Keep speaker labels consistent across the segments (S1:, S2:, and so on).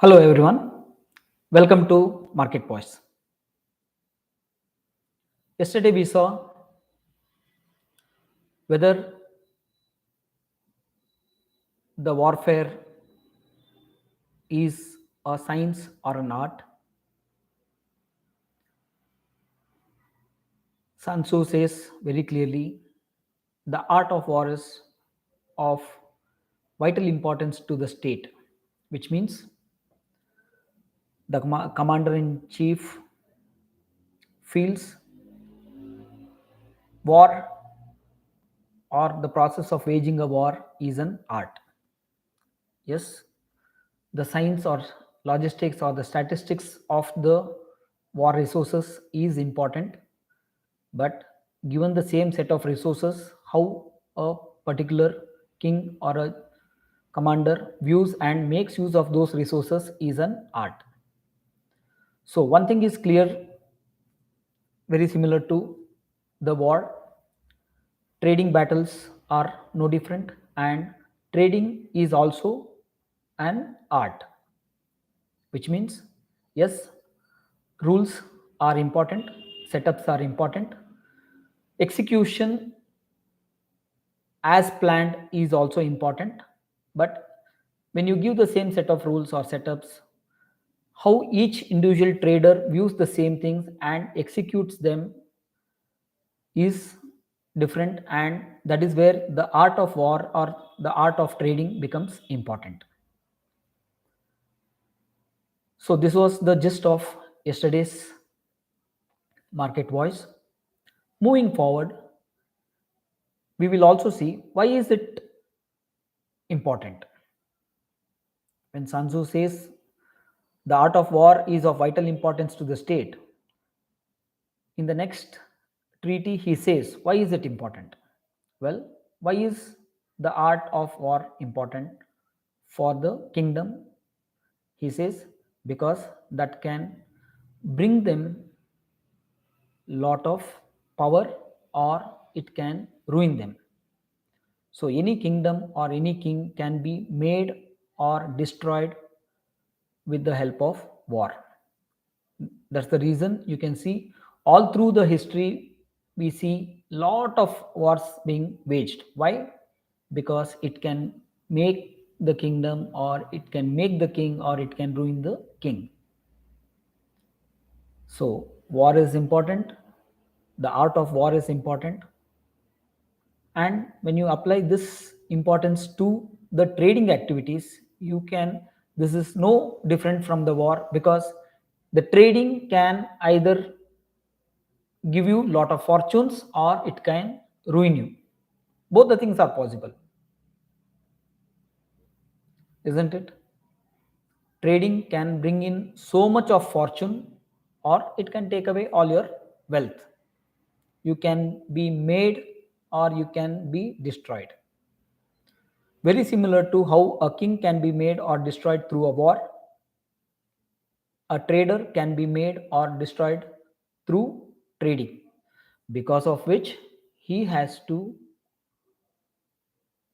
S1: Hello everyone, welcome to Market Voice. Yesterday we saw whether the warfare is a science or an art. SunTzu says very clearly the art of war is of vital importance to the state, which means the commander in chief feels war or the process of waging a war is an art. Yes, the science or logistics or the statistics of the war resources is important, but given the same set of resources, how a particular king or a commander views and makes use of those resources is an art. So one thing is clear, very similar to the war, trading battles are no different, and trading is also an art, which means yes, rules are important, setups are important, execution as planned is also important, but when you give the same set of rules or setups, how each individual trader views the same things and executes them is different, and that is where the art of war or the art of trading becomes important. So this was the gist of yesterday's market voice. Moving forward, we will also see why is it important. When SunTzu says the art of war is of vital importance to the state, in the next treaty he says why is it important? Well, why is the art of war important for the kingdom? He says because that can bring them lot of power or it can ruin them. So any kingdom or any king can be made or destroyed with the help of war. That's the reason you can see all through the history we see lot of wars being waged. Why? Because it can make the kingdom or it can make the king or it can ruin the king. So war is important, the art of war is important, and when you apply this importance to the trading activities, you can, this is no different from the war, because the trading can either give you lot of fortunes or it can ruin you. Both the things are possible, isn't it? Trading can bring in so much of fortune or it can take away all your wealth. You can be made or you can be destroyed. Very similar to how a king can be made or destroyed through a war, a trader can be made or destroyed through trading, because of which he has to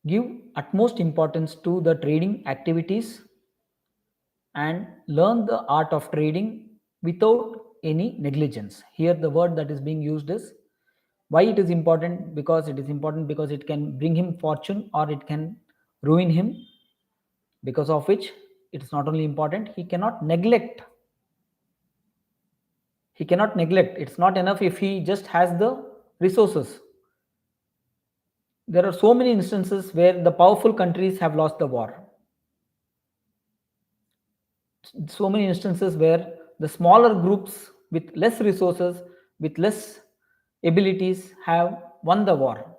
S1: give utmost importance to the trading activities and learn the art of trading without any negligence. Here the word that is being used is why it is important, because it is important because it can bring him fortune or it can ruin him, because of which it's not only important, he cannot neglect. It's not enough if he just has the resources. There are so many instances where the powerful countries have lost the war, so many instances where the smaller groups with less resources, with less abilities have won the war.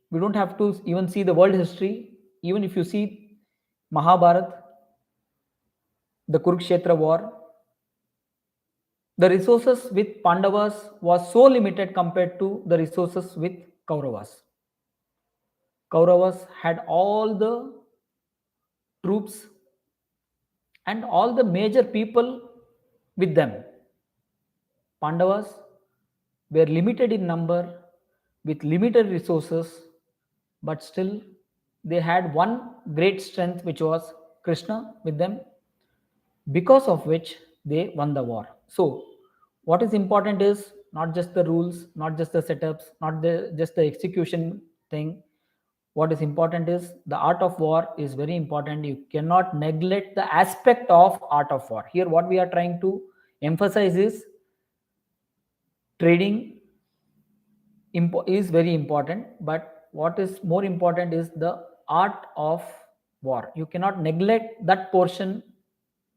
S1: We don't have to even see the world history. Even if you see Mahabharat, the Kurukshetra war, the resources with Pandavas was so limited compared to the resources with Kauravas. Kauravas had all the troops and all the major people with them. Pandavas were limited in number with limited resources, but still they had one great strength, which was Krishna with them, because of which they won the war. So, what is important is not just the rules, not just the setups, not just the execution thing. What is important is the art of war is very important. You cannot neglect the aspect of art of war. Here, what we are trying to emphasize is trading is very important, but what is more important is the art of war. You cannot neglect that portion,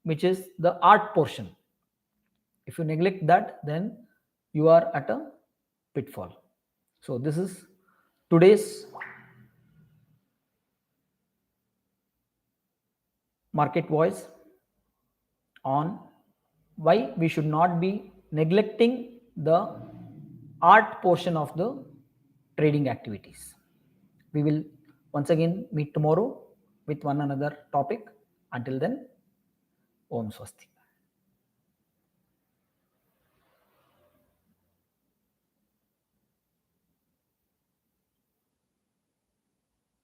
S1: which is the art portion. If you neglect that, then you are at a pitfall. So this is today's market voice on why we should not be neglecting the art portion of the trading activities. We will once again meet tomorrow with one another topic. Until then, Om Swasti.